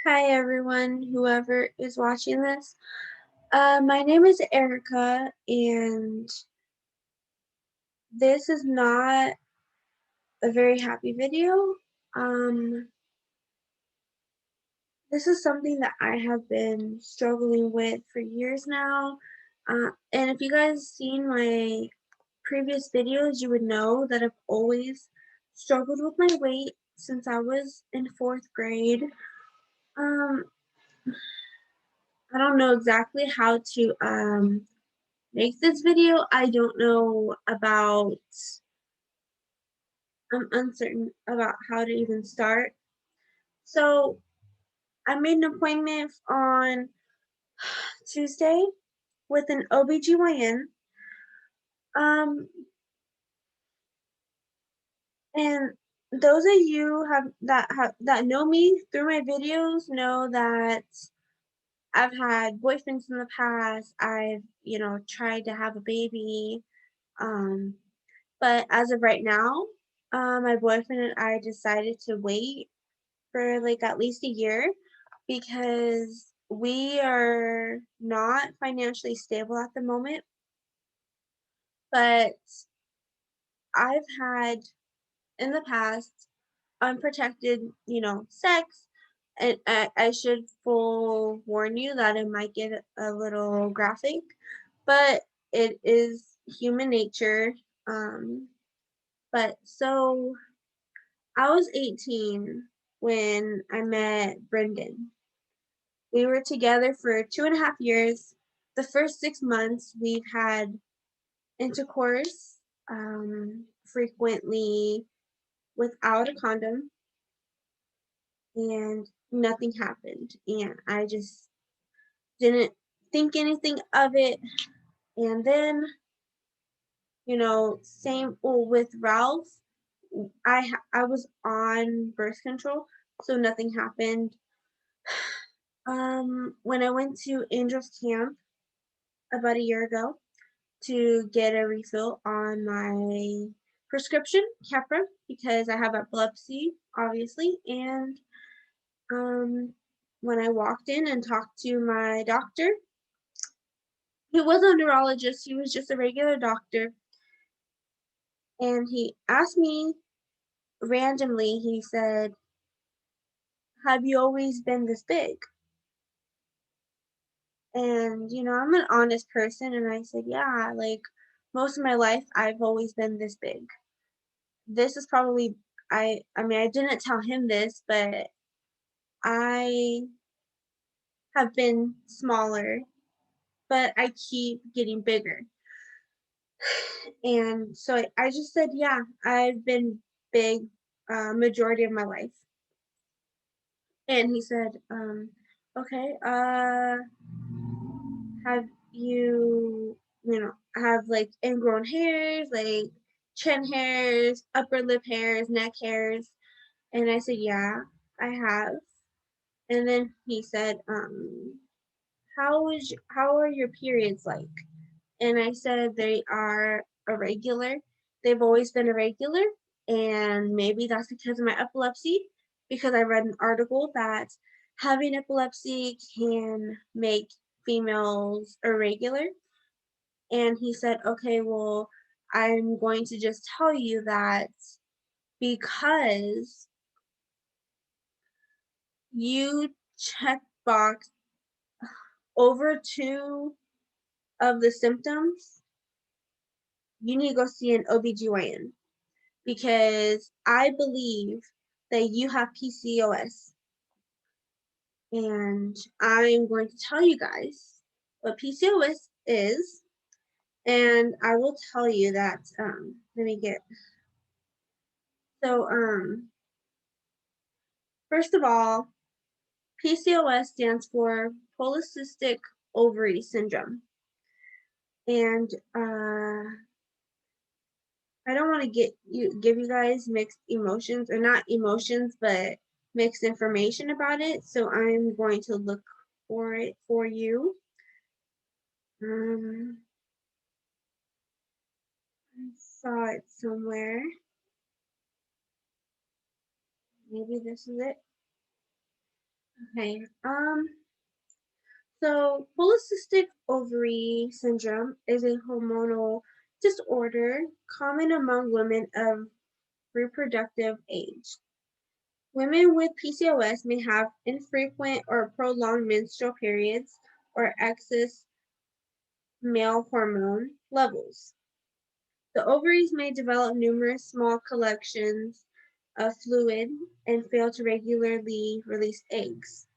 Hi everyone, whoever is watching this. My name is Erica, and this is not a very happy video. Um, this is something that I have been struggling with for years now. And if you guys seen my previous videos, you would know that I've always struggled with my weight since I was in 4th grade. Um, I don't know exactly how to make this video. I don't know about, I'm uncertain about how to even start. So I made an appointment on Tuesday with an OBGYN. Um, and those of you that know me through my videos know that I've had boyfriends in the past. I've, tried to have a baby. Um, but as of right now, my boyfriend and I decided to wait for like at least a year because we are not financially stable at the moment. But I've had in the past unprotected, sex. And I should full warn you that it might get a little graphic, but it is human nature. Um, but so I was 18 when I met Brendan. We were together for 2.5 years. The first 6 months, we've had intercourse, frequently without a condom, and nothing happened. And I just didn't think anything of it. And then, same with Ralph. I was on birth control, so nothing happened. When I went to Angel's Camp about a year ago to get a refill on my prescription, Capra, because I have epilepsy, obviously. And when I walked in and talked to my doctor, he wasn't a neurologist, he was just a regular doctor. And he asked me randomly, he said, "Have you always been this big?" And, I'm an honest person, and I said, "Yeah, like most of my life, I've always been this big." This is probably, I mean, I didn't tell him this, but I have been smaller, but I keep getting bigger. And so I just said, "Yeah, I've been big majority of my life." And he said, "Okay, have you, have like ingrown hairs, like chin hairs, upper lip hairs, neck hairs?" And I said, "Yeah, I have." And then he said, how are your periods like?" And I said, "They are irregular. They've always been irregular, and maybe that's because of my epilepsy, because I read an article that having epilepsy can make females irregular." And he said, "Okay, well, I'm going to just tell you that because you check box over two of the symptoms, you need to go see an OBGYN because I believe that you have PCOS. And I'm going to tell you guys what PCOS is. And I will tell you that, let me get, so, first of all, PCOS stands for Polycystic Ovary Syndrome. And I don't want to give you guys mixed emotions, or not emotions, but mixed information about it. So I'm going to look for it for you. I saw it somewhere. Maybe this is it. Okay. So polycystic ovary syndrome is a hormonal disorder common among women of reproductive age. Women with PCOS may have infrequent or prolonged menstrual periods or excess male hormone levels. The ovaries may develop numerous small collections of fluid and fail to regularly release eggs.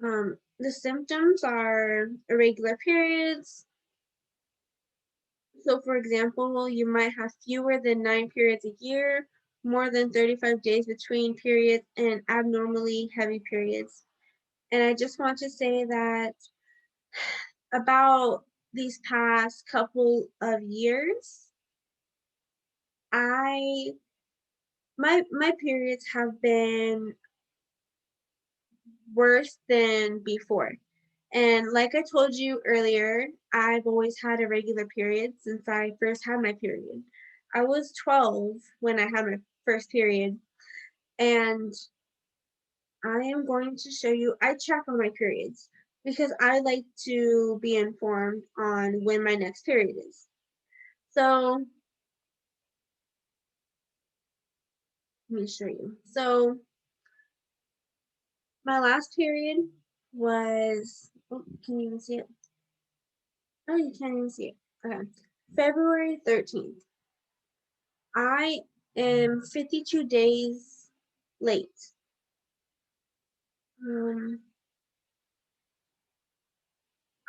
Um, the symptoms are irregular periods. So, for example, you might have fewer than 9 periods a year, more than 35 days between periods, and abnormally heavy periods. And I just want to say that about these past couple of years, I my periods have been worse than before. And like I told you earlier, I've always had irregular periods since I first had my period. I was 12 when I had my first period, and I am going to show you. I track on my periods because I like to be informed on when my next period is. So let me show you. So my last period was, oh, can you even see it? Oh, you can't even see it. Okay. February 13th. I am 52 days late. Um,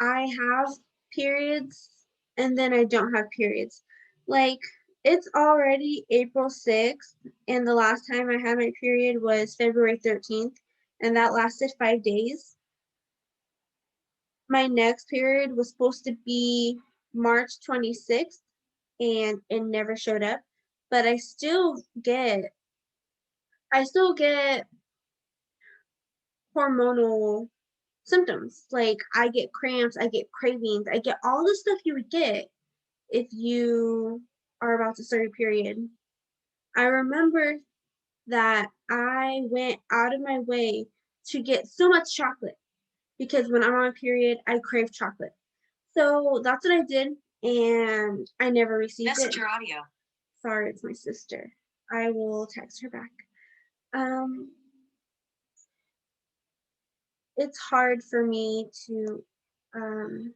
I have periods and then I don't have periods. Like, it's already April 6th, and the last time I had my period was February 13th, and that lasted 5 days. My next period was supposed to be March 26th, and it never showed up. But I still get hormonal symptoms. Like I get cramps, I get cravings, I get all the stuff you would get if you are about to start your period. I remember that I went out of my way to get so much chocolate because when I'm on a period, I crave chocolate. So that's what I did, and I never received it. Messenger audio. Sorry, it's my sister. I will text her back. Um, it's hard for me to um,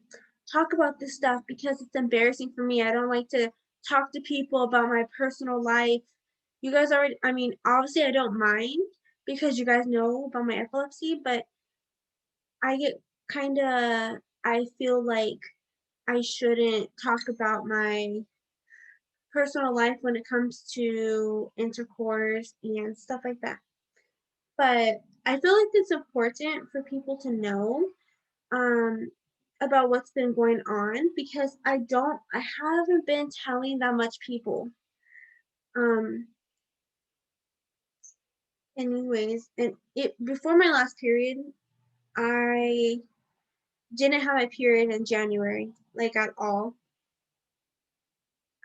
talk about this stuff because it's embarrassing for me. I don't like to talk to people about my personal life. You guys already, I mean, obviously, I don't mind because you guys know about my epilepsy, but I get kind of, I feel like I shouldn't talk about my personal life when it comes to intercourse and stuff like that. But I feel like it's important for people to know um, about what's been going on because I haven't been telling that much people. Um, anyways, and it before my last period, I didn't have my period in January, like at all.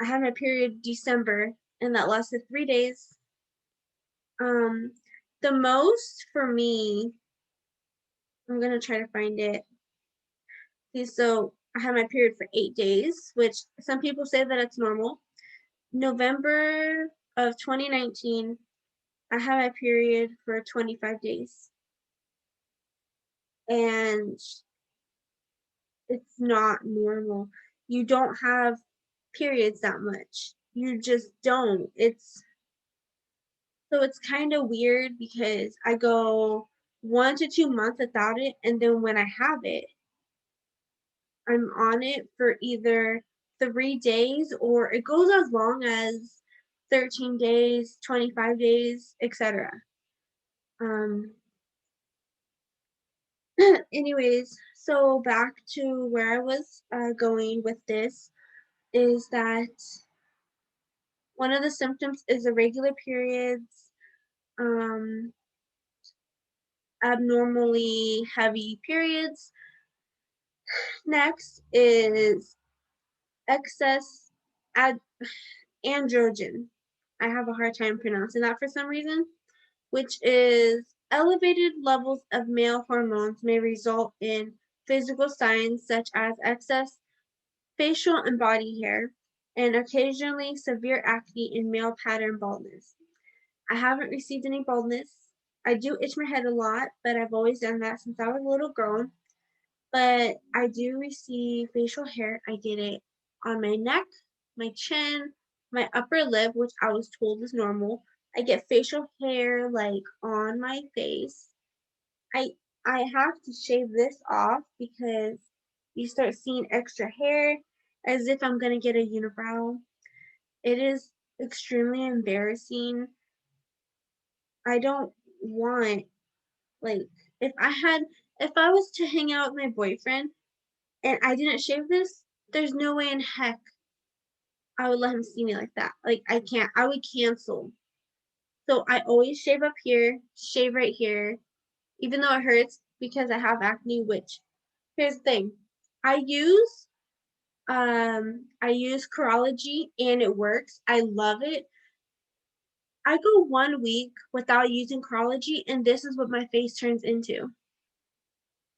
I had my period December, and that lasted 3 days. Um, the most for me, I'm gonna try to find it. See, so I had my period for 8 days, which some people say that it's normal. November of 2019, I had my period for 25 days. And it's not normal. You don't have periods that much. You just don't. It's kind of weird because I go 1 to 2 months without it, and then when I have it, I'm on it for either 3 days or it goes as long as 13 days, 25 days, etc. Um, anyways, so back to where I was going with this is that one of the symptoms is irregular periods, um, abnormally heavy periods. Next is excess ad- androgen. I have a hard time pronouncing that for some reason, which is elevated levels of male hormones may result in physical signs such as excess facial and body hair, and occasionally severe acne and male pattern baldness. I haven't received any baldness. I do itch my head a lot, but I've always done that since I was a little girl. But I do receive facial hair. I get it on my neck, my chin, my upper lip, which I was told is normal. I get facial hair like on my face. I I have to shave this off because you start seeing extra hair as if I'm gonna get a unibrow. It is extremely embarrassing. I don't want, like, if I had if I was to hang out with my boyfriend and I didn't shave this, there's no way in heck I would let him see me like that. Like, I can't. I would cancel. So I always shave up here, shave right here, even though it hurts because I have acne, which here's the thing. I use Curology and it works. I love it. I go 1 week without using Curology and this is what my face turns into.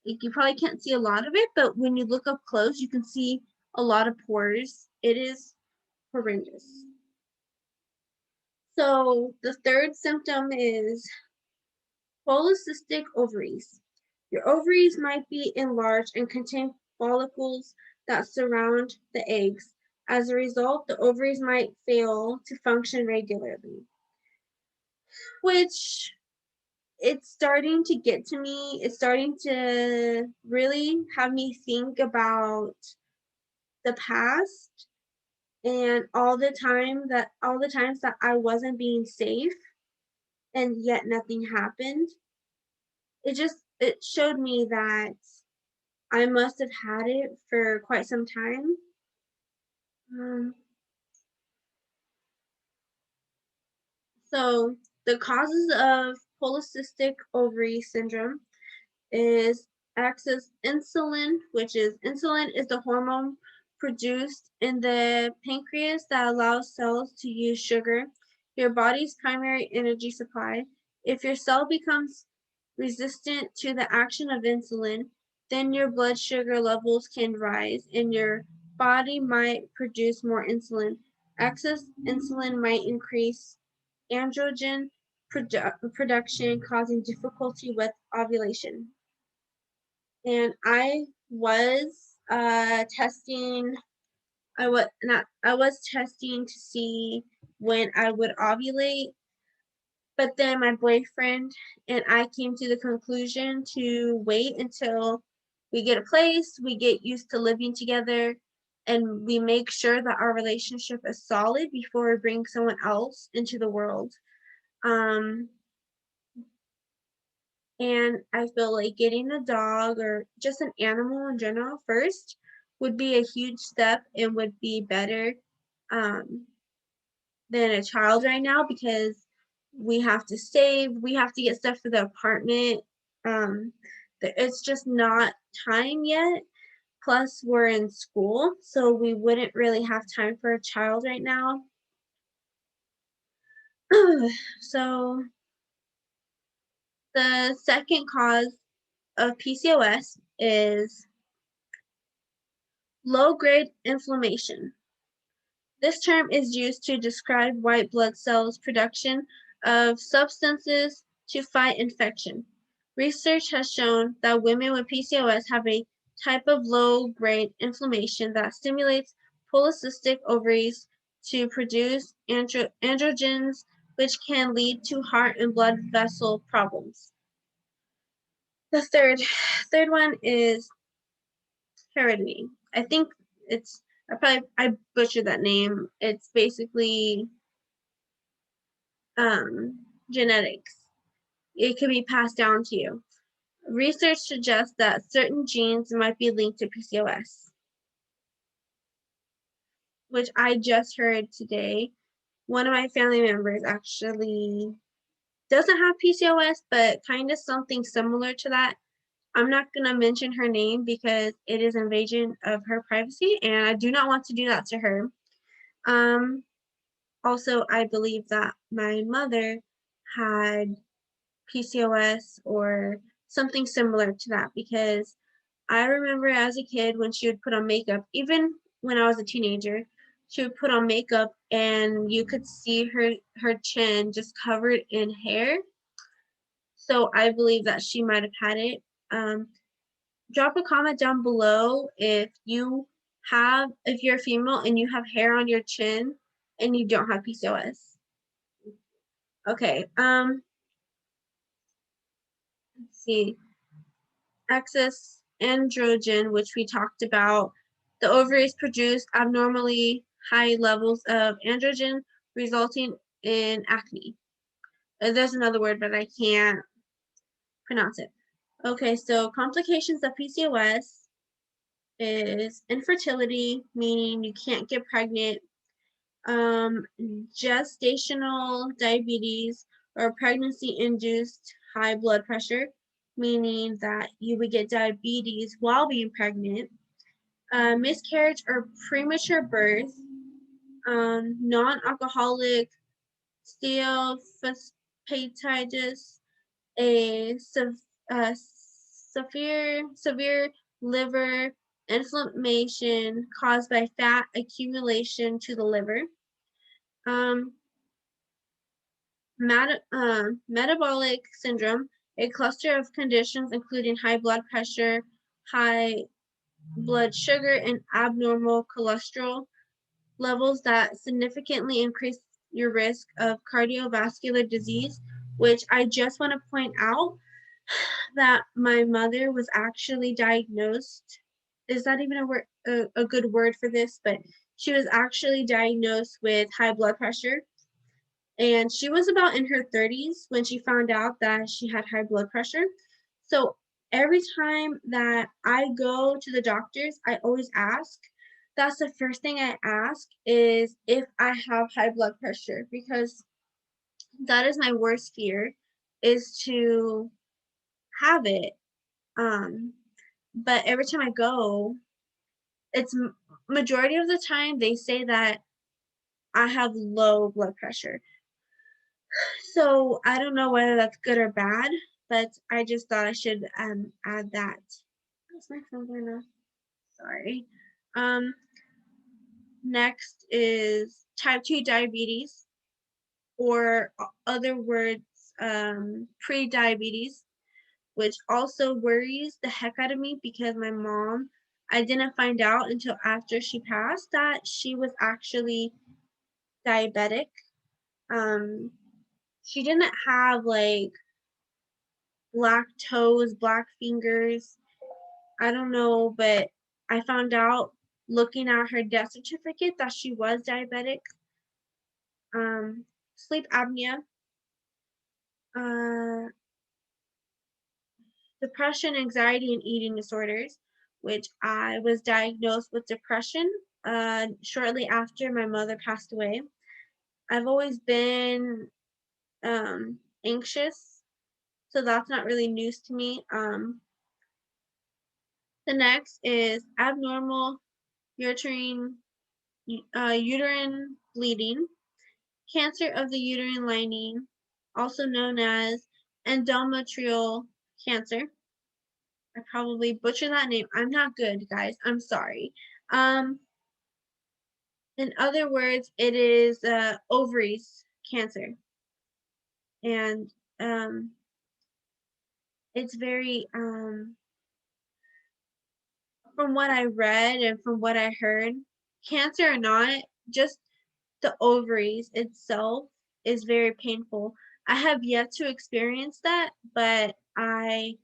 Like, you probably can't see a lot of it, but when you look up close, you can see a lot of pores. It is horrendous. So the third symptom is polycystic ovaries. Your ovaries might be enlarged and contain follicles that surround the eggs. As a result, the ovaries might fail to function regularly, which it's starting to get to me. It's starting to really have me think about the past and all the times that I wasn't being safe and yet nothing happened. It showed me that I must have had it for quite some time. Um, so the causes of polycystic ovary syndrome is excess insulin, which is insulin is the hormone produced in the pancreas that allows cells to use sugar, your body's primary energy supply. If your cell becomes resistant to the action of insulin, then your blood sugar levels can rise and your body might produce more insulin. Excess insulin might increase androgen production, causing difficulty with ovulation. And I was testing. I was testing to see when I would ovulate, but then my boyfriend and I came to the conclusion to wait until we get a place, we get used to living together, and we make sure that our relationship is solid before we bring someone else into the world. Um, and I feel like getting a dog or just an animal in general first would be a huge step and would be better um, than a child right now because we have to save, we have to get stuff for the apartment. Um, it's just not time yet. Plus, we're in school, so we wouldn't really have time for a child right now. So, the second cause of PCOS is low-grade inflammation. This term is used to describe white blood cells' production of substances to fight infection. Research has shown that women with PCOS have a type of low-grade inflammation that stimulates polycystic ovaries to produce androgens, which can lead to heart and blood vessel problems. The third one is heredity. I think it's I butchered that name. It's basically genetics. It could be passed down to you. Research suggests that certain genes might be linked to PCOS, which I just heard today. One of my family members actually doesn't have PCOS, but kind of something similar to that. I'm not going to mention her name because it is invasion of her privacy, and I do not want to do that to her. Um, Also, I believe that my mother had PCOS or something similar to that, because I remember as a kid when she would put on makeup, even when I was a teenager, she would put on makeup and you could see her chin just covered in hair. So I believe that she might have had it. Drop a comment down below if you're a female and you have hair on your chin and you don't have PCOS. Okay, let's see. Excess androgen, which we talked about. The ovaries produce abnormally high levels of androgen, resulting in acne. There's another word, but I can't pronounce it. Okay, so complications of PCOS is infertility, meaning you can't get pregnant, gestational diabetes or pregnancy-induced high blood pressure, meaning that you would get diabetes while being pregnant, miscarriage or premature birth, non-alcoholic steatohepatitis, a severe liver inflammation caused by fat accumulation to the liver, um, metabolic syndrome, a cluster of conditions including high blood pressure, high blood sugar, and abnormal cholesterol levels that significantly increase your risk of cardiovascular disease, which I just want to point out that my mother was actually diagnosed. Is that even a good word for this? But she was actually diagnosed with high blood pressure. And she was about in her 30s when she found out that she had high blood pressure. So every time that I go to the doctors, I always ask. That's the first thing I ask, is if I have high blood pressure, because that is my worst fear, is to have it. Um, but every time I go, it's majority of the time they say that I have low blood pressure. So I don't know whether that's good or bad, but I just thought I should add that. What's my phone going off? Sorry. Um, Next is type 2 diabetes, or other words, pre-diabetes, which also worries the heck out of me, because my mom, I didn't find out until after she passed that she was actually diabetic. Um, she didn't have like black toes, black fingers. I don't know, but I found out looking at her death certificate that she was diabetic. Um, Sleep apnea, uh, depression, anxiety, and eating disorders, which I was diagnosed with depression shortly after my mother passed away. I've always been anxious, so that's not really news to me. The next is abnormal uterine uterine bleeding, cancer of the uterine lining, also known as endometrial cancer. I probably butchered that name. I'm not good, guys. I'm sorry. Um, in other words, it is ovaries cancer, and it's very from what I read and from what I heard, cancer or not, just the ovaries itself is very painful. I have yet to experience that, but I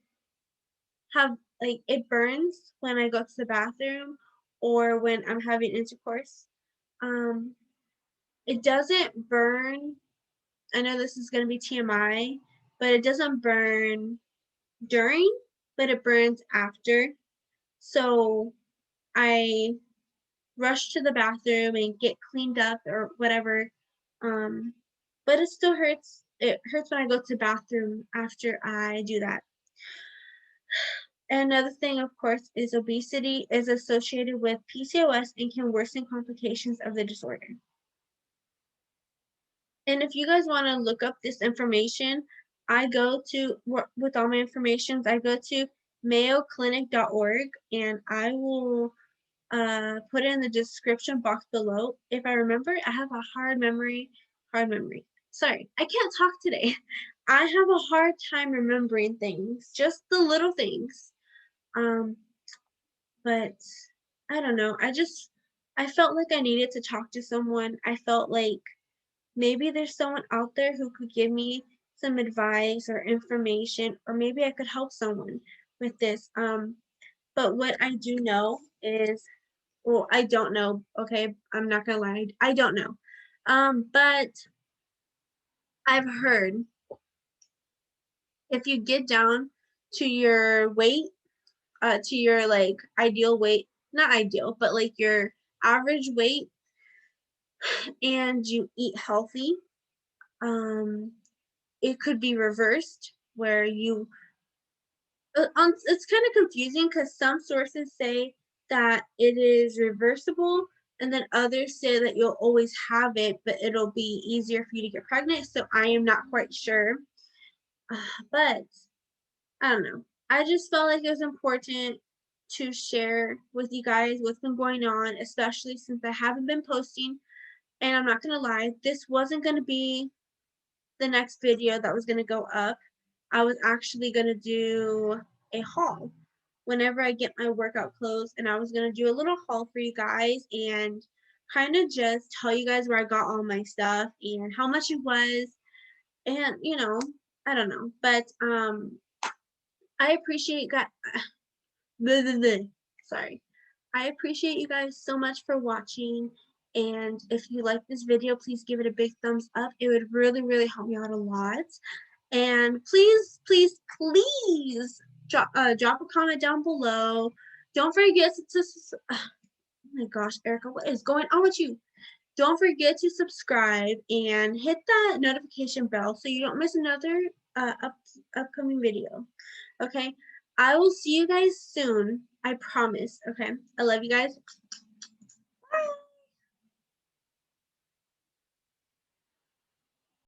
have, like, it burns when I go to the bathroom or when I'm having intercourse. Um, it doesn't burn. I know this is gonna be TMI, but it doesn't burn during, but it burns after. So I rush to the bathroom and get cleaned up or whatever. Um, but it still hurts. It hurts when I go to the bathroom after I do that. And another thing, of course, is obesity is associated with PCOS and can worsen complications of the disorder. And if you guys want to look up this information, I go to with all my informations, I go to mayoclinic.org, and I will put it in the description box below. If I remember, I have a hard memory. Sorry, I can't talk today. I have a hard time remembering things, just the little things. Um, but I don't know. I felt like I needed to talk to someone. I felt like maybe there's someone out there who could give me some advice or information, or maybe I could help someone with this. But what I do know is, well, I don't know, okay? I'm not gonna lie, I don't know. But I've heard if you get down to your weight, to your like ideal weight, not ideal, but like your average weight, and you eat healthy, um, it could be reversed where you it's kind of confusing because some sources say that it is reversible, and then others say that you'll always have it, but it'll be easier for you to get pregnant. So I am not quite sure. But I don't know. I just felt like it was important to share with you guys what's been going on, especially since I haven't been posting. And I'm not going to lie, this wasn't going to be the next video that was going to go up. I was actually going to do a haul whenever I get my workout clothes, and I was going to do a little haul for you guys and kind of just tell you guys where I got all my stuff and how much it was, and I don't know, but I appreciate God. Sorry. I appreciate you guys so much for watching. And if you like this video, please give it a big thumbs up. It would really, really help me out a lot. And please, please, please drop a comment down below. Don't forget to oh my gosh, Erica, what is going on with you? Don't forget to subscribe and hit that notification bell so you don't miss another upcoming video. Okay, I will see you guys soon. I promise. Okay, I love you guys. Bye.